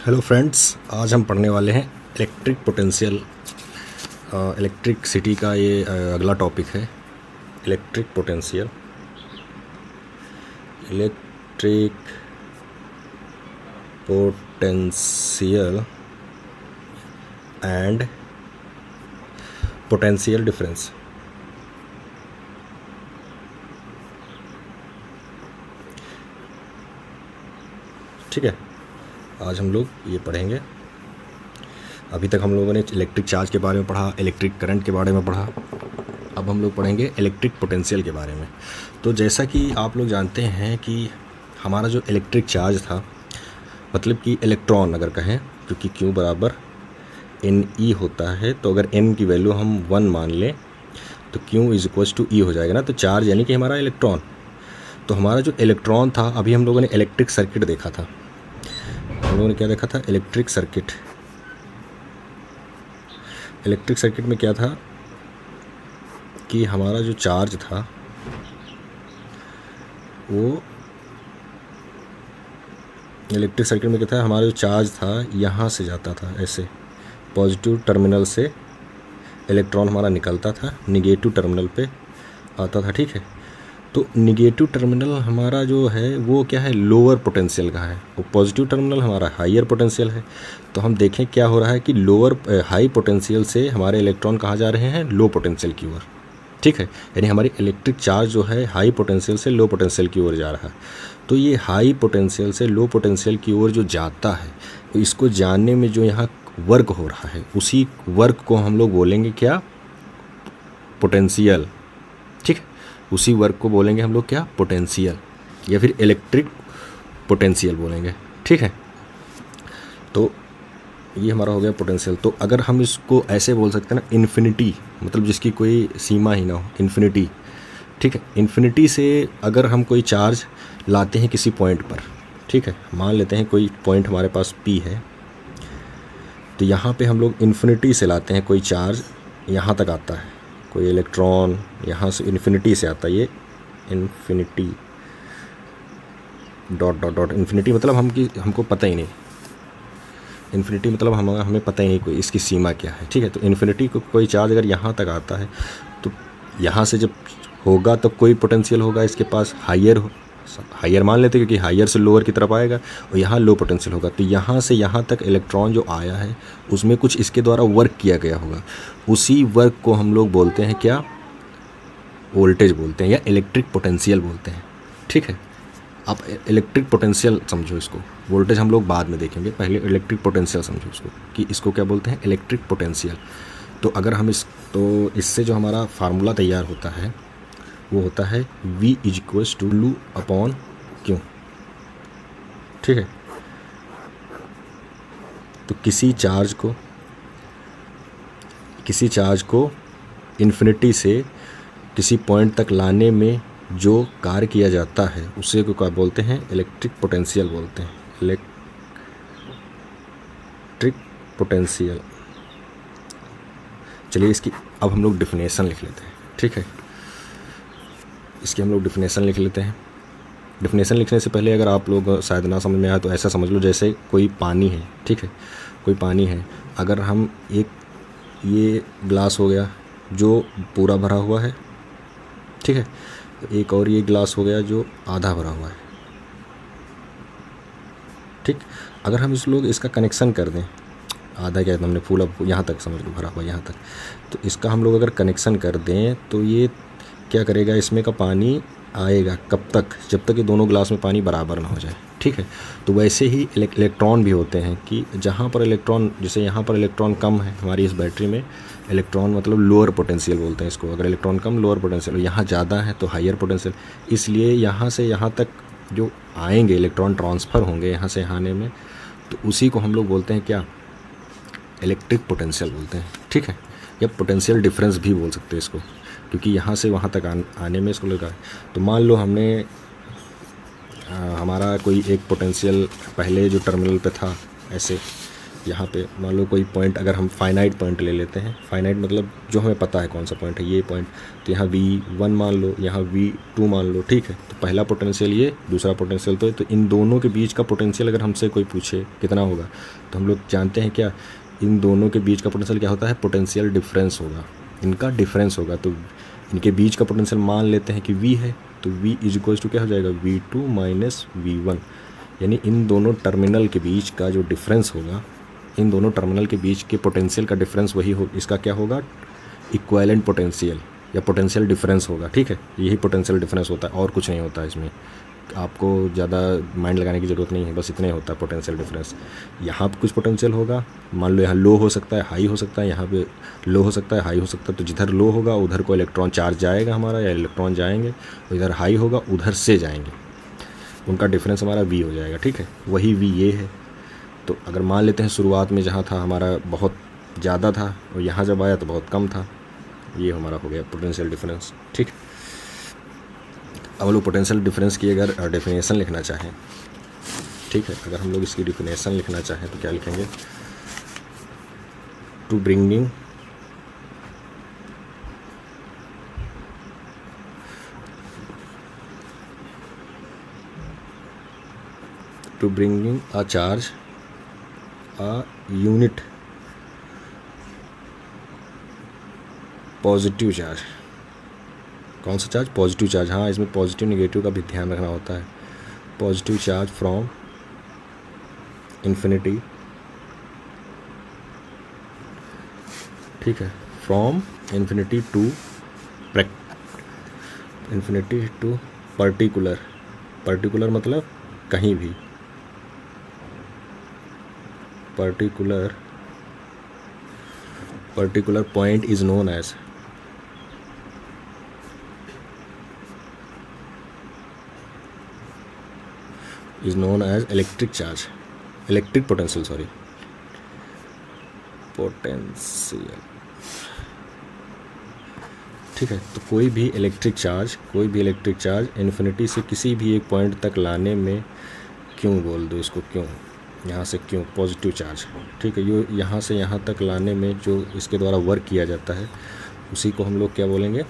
Hello friends, आज हम पढ़ने वाले हैं इलेक्ट्रिक पोटेंशियल। इलेक्ट्रिसिटी का ये अगला टॉपिक है। Electric potential, electric potential and potential difference. ठीक है, आज हम लोग ये पढ़ेंगे। अभी तक हम लोगों ने इलेक्ट्रिक चार्ज के बारे में पढ़ा, इलेक्ट्रिक करंट के बारे में पढ़ा। अब हम लोग पढ़ेंगे इलेक्ट्रिक पोटेंशियल के बारे में। तो जैसा कि आप लोग जानते हैं कि हमारा जो इलेक्ट्रिक चार्ज था, मतलब कि इलेक्ट्रॉन अगर कहें, क्योंकि Q बराबर NE होता है, तो अगर N की वैल्यू हम 1 मान लें तो Q is equals to E हो जाएगा ना। तो चार्ज यानी कि हमारा इलेक्ट्रॉन। तो हमारा जो इलेक्ट्रॉन था, अभी हम लोगों ने इलेक्ट्रिक सर्किट देखा था। हम लोगों ने क्या देखा था? Electric circuit. इलेक्ट्रिक सर्किट में क्या था कि हमारा जो चार्ज था वो इलेक्ट्रिक सर्किट में क्या था, हमारा जो चार्ज था यहाँ से जाता था, ऐसे पॉजिटिव टर्मिनल से इलेक्ट्रॉन हमारा निकलता था, निगेटिव टर्मिनल पे आता था। ठीक है, तो निगेटिव टर्मिनल हमारा जो है वो क्या है, लोअर पोटेंशियल का है, वो पॉजिटिव टर्मिनल हमारा हाईयर पोटेंशियल है। तो हम देखें क्या हो रहा है कि हाई पोटेंशियल से हमारे इलेक्ट्रॉन कहाँ जा रहे हैं, लो पोटेंशियल की ओर। ठीक है, यानी हमारी इलेक्ट्रिक चार्ज जो है हाई पोटेंशियल से लो पोटेंशियल की ओर जा रहा है। तो ये हाई पोटेंशियल से लो पोटेंशियल की ओर जो जाता है, तो इसको जानने में जो यहाँ वर्क हो रहा है, उसी वर्क को हम लोग बोलेंगे क्या, पोटेंशियल। ठीक है, उसी वर्क को बोलेंगे हम लोग क्या, पोटेंशियल, या फिर इलेक्ट्रिक पोटेंशियल बोलेंगे। ठीक है, तो ये हमारा हो गया पोटेंशियल। तो अगर हम इसको ऐसे बोल सकते हैं ना, इन्फिनिटी, मतलब जिसकी कोई सीमा ही ना हो, इन्फिनिटी। ठीक है, इन्फिनिटी से अगर हम कोई चार्ज लाते हैं किसी पॉइंट पर, ठीक है, मान लेते हैं कोई पॉइंट हमारे पास P है, तो यहाँ पे हम लोग इन्फिनिटी से लाते हैं कोई चार्ज, यहाँ तक आता है कोई इलेक्ट्रॉन, यहाँ से इन्फिनिटी से आता है, ये infinity dot dot dot infinity, मतलब हमको पता ही नहीं, इन्फिनिटी मतलब हमें पता ही नहीं कोई इसकी सीमा क्या है। ठीक है, तो इन्फिनिटी को कोई चार्ज अगर यहाँ तक आता है, तो यहाँ से जब होगा तो कोई पोटेंशियल होगा इसके पास, हाइयर मान लेते हैं, क्योंकि हाइयर से लोअर की तरफ आएगा, और यहाँ लो पोटेंशियल होगा। तो यहाँ से यहाँ तक इलेक्ट्रॉन जो आया है, उसमें कुछ इसके द्वारा वर्क किया गया होगा। उसी वर्क को हम लोग बोलते हैं क्या, वोल्टेज बोलते हैं, या इलेक्ट्रिक पोटेंशियल बोलते हैं। ठीक है, आप इलेक्ट्रिक पोटेंशियल समझो इसको, वोल्टेज हम लोग बाद में देखेंगे, पहले इलेक्ट्रिक पोटेंशियल समझो इसको, कि इसको क्या बोलते हैं, इलेक्ट्रिक पोटेंशियल। तो अगर हम इससे जो हमारा फार्मूला तैयार होता है वो होता है V is equals to L upon Q। ठीक है, तो किसी चार्ज को इन्फिनिटी से किसी पॉइंट तक लाने में जो कार्य किया जाता है, उसे को क्या बोलते हैं, इलेक्ट्रिक पोटेंशियल बोलते हैं, इलेक्ट्रिक पोटेंशियल। चलिए इसकी अब हम लोग डिफिनेशन लिख लेते हैं। ठीक है, इसकी हम लोग डिफिनेशन लिख लेते हैं। डिफिनेशन लिखने से पहले अगर आप लोग शायद ना समझ में आए तो ऐसा समझ लो जैसे कोई पानी है। ठीक है, कोई पानी है, अगर हम ये ग्लास हो गया जो पूरा भरा हुआ है, ठीक है, एक और ये ग्लास हो गया जो आधा भरा हुआ है। ठीक, अगर हम इसका कनेक्शन कर दें, आधा क्या हमने फुल, अब यहाँ तक समझ लो भरा हुआ यहाँ तक, तो इसका हम लोग अगर कनेक्शन कर दें तो ये क्या करेगा, इसमें का पानी आएगा कब तक, जब तक ये दोनों ग्लास में पानी बराबर ना हो जाए। ठीक है, तो वैसे ही इलेक्ट्रॉन भी होते हैं कि जहाँ पर इलेक्ट्रॉन, जैसे यहाँ पर इलेक्ट्रॉन कम है हमारी इस बैटरी में, इलेक्ट्रॉन मतलब लोअर पोटेंशियल बोलते हैं इसको। अगर इलेक्ट्रॉन कम, लोअर पोटेंशियल, यहाँ ज़्यादा है तो हाईयर पोटेंशियल। इसलिए यहाँ से यहाँ तक जो आएंगे इलेक्ट्रॉन, ट्रांसफ़र होंगे यहाँ से आने में, तो उसी को हम लोग बोलते हैं क्या, इलेक्ट्रिक पोटेंशियल बोलते हैं। ठीक है, या पोटेंशियल डिफरेंस भी बोल सकते हैं इसको, क्योंकि यहाँ से वहाँ तक आने में इसको लगा। तो मान लो हमने हमारा कोई एक पोटेंशियल पहले जो टर्मिनल पे था ऐसे, यहाँ पे मान लो कोई पॉइंट, अगर हम फाइनाइट पॉइंट ले लेते हैं, फाइनाइट मतलब जो हमें पता है कौन सा पॉइंट है, ये पॉइंट, तो यहाँ V1 मान लो, यहाँ V2 मान लो, ठीक है। तो पहला पोटेंशियल ये, दूसरा पोटेंशियल तो इन दोनों के बीच का पोटेंशियल अगर हमसे कोई पूछे कितना होगा, तो हम लोग जानते हैं क्या, इन दोनों के बीच का पोटेंशियल क्या होता है, पोटेंशियल डिफरेंस होगा, इनका डिफरेंस होगा। तो इनके बीच का पोटेंशियल मान लेते हैं कि V है, तो V इज इक्वल्स टू क्या हो जाएगा, V2 माइनस V1, यानी इन दोनों टर्मिनल के बीच का जो डिफरेंस होगा, इन दोनों टर्मिनल के बीच के पोटेंशियल का डिफरेंस वही हो, इसका क्या होगा, इक्विवेलेंट पोटेंशियल या पोटेंशियल डिफरेंस होगा, ठीक है। यही पोटेंशियल डिफरेंस होता है और कुछ नहीं होता है इसमें, आपको ज़्यादा माइंड लगाने की ज़रूरत नहीं है, बस इतना ही होता है पोटेंशियल डिफरेंस। यहाँ पे कुछ पोटेंशियल होगा, मान लो यहाँ लो हो सकता है, हाई हो सकता है, यहाँ पे लो हो सकता है, हाई हो सकता है, तो जिधर लो होगा उधर को इलेक्ट्रॉन चार्ज जाएगा हमारा या इलेक्ट्रॉन जाएंगे, और इधर हाई होगा उधर से जाएंगे, उनका डिफरेंस हमारा V हो जाएगा, ठीक है। वही V ये है। तो अगर मान लेते हैं शुरुआत में जहाँ था हमारा बहुत ज़्यादा था और यहाँ जब आया तो बहुत कम था, ये हमारा हो गया पोटेंशियल डिफरेंस, ठीक। अब लोग पोटेंशियल डिफरेंस की अगर डेफिनेशन लिखना चाहें, ठीक है, अगर हम लोग इसकी डेफिनेशन लिखना चाहें तो क्या लिखेंगे, to bringing a charge a unit positive charge, कौन सा चार्ज, पॉजिटिव चार्ज, हाँ इसमें पॉजिटिव नेगेटिव का भी ध्यान रखना होता है। पॉजिटिव चार्ज फ्रॉम इन्फिनिटी, ठीक है, from infinity to particular, particular मतलब कहीं भी, particular point is known as electric charge, electric potential, sorry potential, ठीक है। तो कोई भी इलेक्ट्रिक चार्ज इन्फिनिटी से किसी भी एक पॉइंट तक लाने में, क्यों बोल दो इसको, क्यों, यहाँ से क्यों, पॉजिटिव चार्ज, ठीक है, ये यहाँ से यहाँ तक लाने में जो इसके द्वारा वर्क किया जाता है उसी को हम लोग क्या बोलेंगे,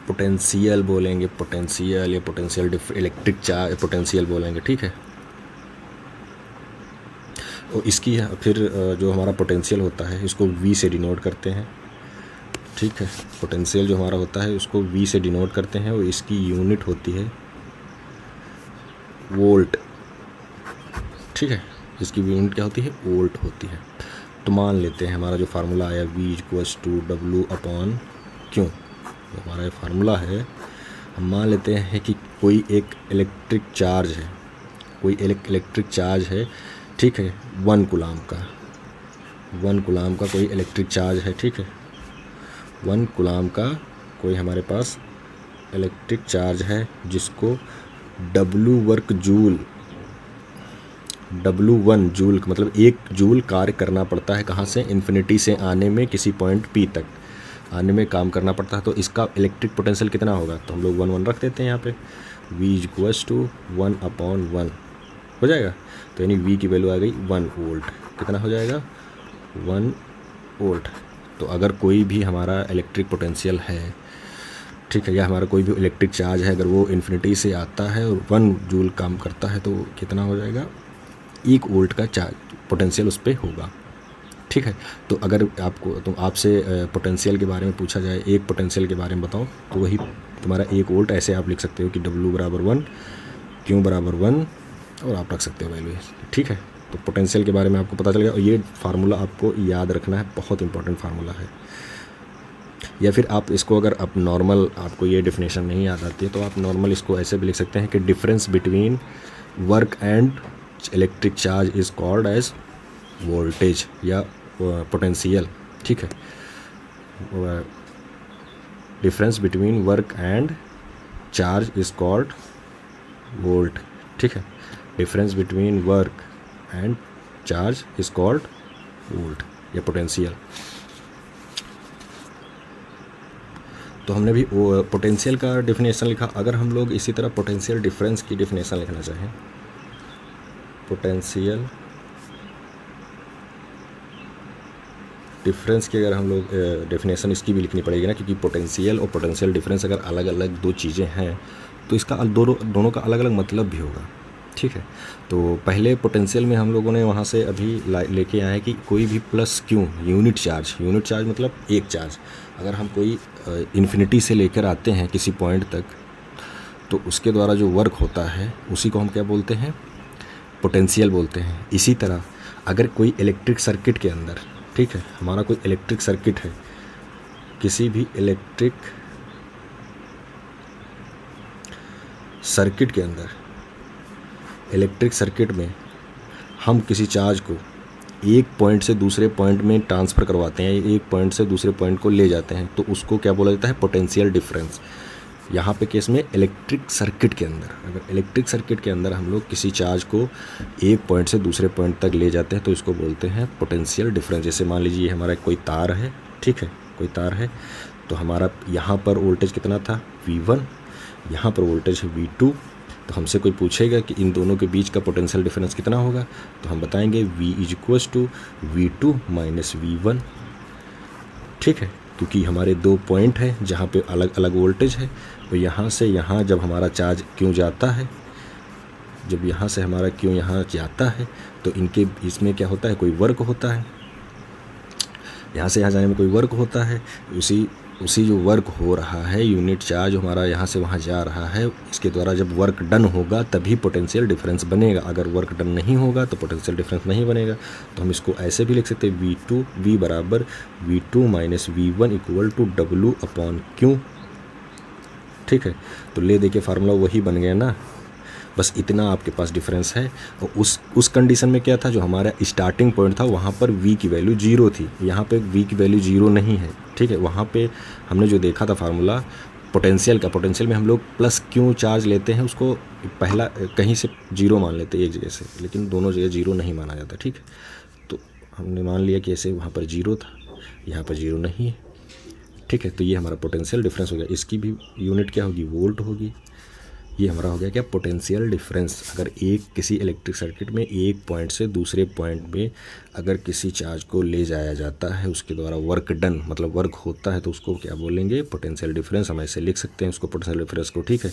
पोटेंशियल बोलेंगे, पोटेंशियल या पोटेंशियल इलेक्ट्रिक चार्ज पोटेंशियल बोलेंगे, ठीक है। और इसकी फिर जो हमारा पोटेंशियल होता है इसको V से डिनोट करते हैं, ठीक है। पोटेंशियल जो हमारा होता है उसको V से डिनोट करते हैं और इसकी यूनिट होती है वोल्ट, ठीक है, इसकी यूनिट क्या होती है, वोल्ट होती है। तो मान लेते हैं हमारा जो फार्मूला आया V इक्वल्स टू W/Q, तो हमारा ये फार्मूला है, हम मान लेते हैं कि कोई एक इलेक्ट्रिक चार्ज है, कोई इलेक्ट्रिक चार्ज है, ठीक है, 1 कूलाम का कोई इलेक्ट्रिक चार्ज है, ठीक है, 1 कूलाम का कोई हमारे पास इलेक्ट्रिक चार्ज है जिसको W1 जूल मतलब 1 जूल कार्य करना पड़ता है, कहाँ से, इन्फिनिटी से आने में, किसी पॉइंट P तक आने में काम करना पड़ता है। तो इसका इलेक्ट्रिक पोटेंशियल कितना होगा, तो हम लोग 1 रख देते हैं यहाँ पे, V इक्वल्स टू 1/1 हो जाएगा। तो यानी V की वैल्यू आ गई 1 वोल्ट, कितना हो जाएगा, 1 वोल्ट। तो अगर कोई भी हमारा इलेक्ट्रिक पोटेंशियल है, ठीक है, या हमारा कोई भी इलेक्ट्रिक चार्ज है, अगर वो इन्फिनिटी से आता है और 1 जूल काम करता है तो कितना हो जाएगा, 1 वोल्ट का चार्ज पोटेंशियल उस पर होगा, ठीक है। तो अगर आपसे पोटेंशियल के बारे में पूछा जाए, एक पोटेंशियल के बारे में बताओ, तो वही तुम्हारा 1 वोल्ट, ऐसे आप लिख सकते हो कि W बराबर 1, Q बराबर 1, और आप रख सकते हो वैल्यू, ठीक है। तो पोटेंशियल के बारे में आपको पता चल गया, और ये फार्मूला आपको याद रखना है, बहुत इंपॉर्टेंट फार्मूला है। या फिर आप इसको अगर आप नॉर्मल, आपको ये डेफिनेशन नहीं याद आती है तो आप नॉर्मल इसको ऐसे भी लिख सकते हैं कि difference between work and electric charge is called as voltage या पोटेंशियल, ठीक है। Difference between work and charge is called volt, ठीक है। Difference between work and charge is called volt या पोटेंशियल। तो हमने भी वो पोटेंशियल का डेफिनेशन लिखा। अगर हम लोग इसी तरह पोटेंशियल डिफरेंस की डेफिनेशन लिखना चाहें, पोटेंशियल डिफरेंस की अगर हम लोग डेफिनेशन इसकी भी लिखनी पड़ेगी ना, क्योंकि पोटेंशियल और पोटेंशियल डिफरेंस अगर अलग अलग दो चीज़ें हैं तो इसका दोनों का अलग अलग मतलब भी होगा, ठीक है। तो पहले पोटेंशियल में हम लोगों ने वहाँ से अभी लेके आए हैं कि कोई भी प्लस क्यू यूनिट चार्ज मतलब एक चार्ज, अगर हम कोई इन्फिनिटी से लेकर आते हैं किसी पॉइंट तक, तो उसके द्वारा जो वर्क होता है उसी को हम क्या बोलते हैं, पोटेंशियल बोलते हैं। इसी तरह अगर कोई इलेक्ट्रिक सर्किट के अंदर, ठीक है, हमारा कोई इलेक्ट्रिक सर्किट है, किसी भी इलेक्ट्रिक सर्किट के अंदर, इलेक्ट्रिक सर्किट में हम किसी चार्ज को एक पॉइंट से दूसरे पॉइंट में ट्रांसफ़र करवाते हैं, एक पॉइंट से दूसरे पॉइंट को ले जाते हैं, तो उसको क्या बोला जाता है, पोटेंशियल डिफरेंस। यहाँ पे केस में इलेक्ट्रिक सर्किट के अंदर, अगर इलेक्ट्रिक सर्किट के अंदर हम लोग किसी चार्ज को एक पॉइंट से दूसरे पॉइंट तक ले जाते हैं तो इसको बोलते हैं पोटेंशियल डिफरेंस। जैसे मान लीजिए ये हमारा कोई तार है, ठीक है, कोई तार है, तो हमारा यहाँ पर वोल्टेज कितना था, V1, यहाँ पर वोल्टेज है V2, तो हमसे कोई पूछेगा कि इन दोनों के बीच का पोटेंशियल डिफरेंस कितना होगा, तो हम बताएंगे V = V2 - V1, ठीक है, क्योंकि हमारे दो पॉइंट हैं जहाँ पे अलग अलग वोल्टेज है। तो यहाँ से यहाँ जब हमारा चार्ज क्यों जाता है, जब यहाँ से हमारा क्यों यहाँ जाता है, तो इनके इसमें क्या होता है, कोई वर्क होता है, यहाँ से यहाँ जाने में कोई वर्क होता है। उसी जो वर्क हो रहा है, यूनिट चार्ज हमारा यहाँ से वहाँ जा रहा है, इसके द्वारा जब वर्क डन होगा तभी पोटेंशियल डिफरेंस बनेगा। अगर वर्क डन नहीं होगा तो पोटेंशियल डिफरेंस नहीं बनेगा। तो हम इसको ऐसे भी लिख सकते हैं, V = V2 - V1 = W/Q, ठीक है। तो ले दे के फार्मूला वही बन गया ना, बस इतना आपके पास डिफरेंस है। और उस कंडीशन में क्या था, जो हमारा स्टार्टिंग पॉइंट था वहाँ पर V की वैल्यू 0 थी, यहाँ पे V की वैल्यू 0 नहीं है, ठीक है। वहाँ पे हमने जो देखा था फार्मूला पोटेंशियल का, पोटेंशियल में हम लोग प्लस क्यों चार्ज लेते हैं, उसको पहला कहीं से 0 मान लेते हैं एक जगह से, लेकिन दोनों जगह 0 नहीं माना जाता, ठीक है। तो हमने मान लिया कि ऐसे वहाँ पर 0 था, यहाँ पर 0 नहीं है, ठीक है। तो ये हमारा पोटेंशियल डिफरेंस हो गया। इसकी भी यूनिट क्या होगी, वोल्ट होगी। ये हमारा हो गया क्या, पोटेंशियल डिफरेंस। अगर किसी इलेक्ट्रिक सर्किट में एक पॉइंट से दूसरे पॉइंट में अगर किसी चार्ज को ले जाया जाता है, उसके द्वारा वर्क डन मतलब वर्क होता है, तो उसको क्या बोलेंगे, पोटेंशियल डिफरेंस। हम ऐसे लिख सकते हैं उसको, पोटेंशियल डिफरेंस को, ठीक है।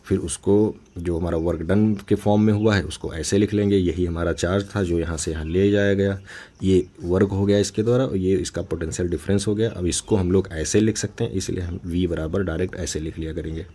फिर उसको जो हमारा वर्क डन के फॉर्म में हुआ है उसको ऐसे लिख लेंगे, यही हमारा चार्ज था जो यहाँ से यहाँ ले जाया गया, ये वर्क हो गया इसके द्वारा, और ये इसका पोटेंशियल डिफरेंस हो गया। अब इसको हम लोग ऐसे लिख सकते हैं, इसलिए हम V डायरेक्ट ऐसे लिख लिया करेंगे,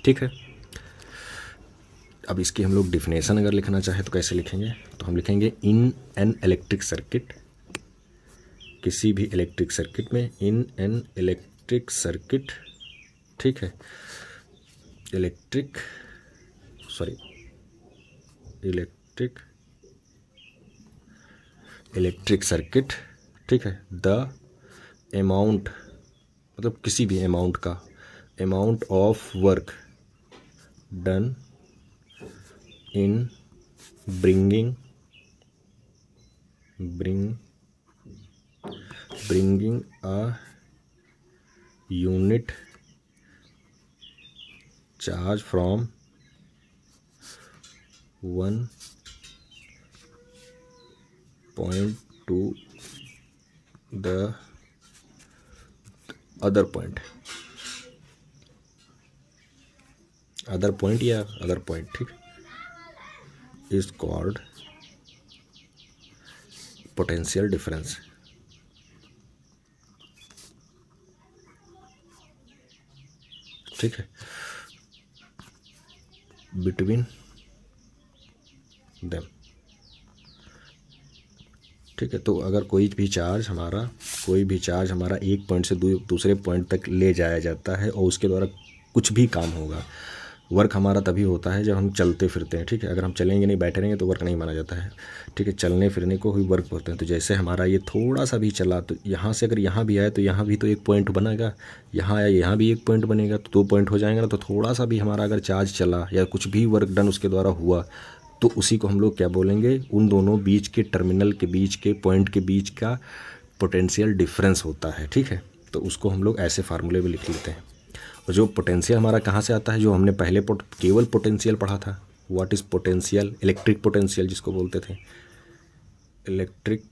ठीक है। अब इसकी हम लोग डिफिनेशन अगर लिखना चाहे तो कैसे लिखेंगे, तो हम लिखेंगे इन एन इलेक्ट्रिक सर्किट, किसी भी इलेक्ट्रिक सर्किट में, इन एन इलेक्ट्रिक सर्किट, ठीक है, इलेक्ट्रिक सर्किट, ठीक है। द अमाउंट मतलब किसी भी अमाउंट का, amount of work done in bringing a unit charge from one point to the other point या other point, ठीक, is called potential difference, ठीक है, between them, ठीक है। तो अगर कोई भी चार्ज हमारा एक पॉइंट से दूसरे पॉइंट तक ले जाया जाता है और उसके द्वारा कुछ भी काम होगा, वर्क हमारा तभी होता है जब हम चलते फिरते हैं, ठीक है। अगर हम चलेंगे नहीं, बैठे रहेंगे तो वर्क नहीं माना जाता है, ठीक है। चलने फिरने को ही वर्क बोलते हैं। तो जैसे हमारा ये थोड़ा सा भी चला, तो यहाँ से अगर यहाँ भी आए तो यहाँ भी तो एक पॉइंट बनेगा, यहाँ आया यहाँ भी एक पॉइंट बनेगा, तो 2 पॉइंट हो जाएंगे ना। तो थोड़ा सा भी हमारा अगर चार्ज चला या कुछ भी वर्क डन उसके द्वारा हुआ, तो उसी को हम लोग क्या बोलेंगे, उन दोनों बीच के टर्मिनल के बीच के पॉइंट के बीच का पोटेंशियल डिफरेंस होता है, ठीक है। तो उसको हम लोग ऐसे फार्मूले में लिख लेते हैं। और जो पोटेंशियल हमारा कहाँ से आता है, जो हमने पहले केवल पोटेंशियल पढ़ा था, what is potential, electric potential जिसको बोलते थे, इलेक्ट्रिक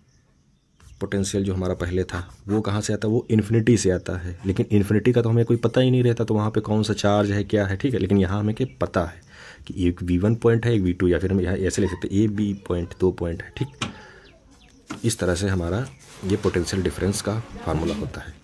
पोटेंशियल जो हमारा पहले था वो कहाँ से आता है, वो इन्फिनिटी से आता है। लेकिन इन्फिनिटी का तो हमें कोई पता ही नहीं रहता, तो वहाँ पे कौन सा चार्ज है क्या है, ठीक है। लेकिन यहाँ हमें क्या पता है कि एक V1 पॉइंट है, एक V2, या फिर हम यहाँ ऐसे लिख सकते हैं A B पॉइंट, 2 पॉइंट है, ठीक। इस तरह से हमारा ये पोटेंशियल डिफरेंस का फार्मूला होता है।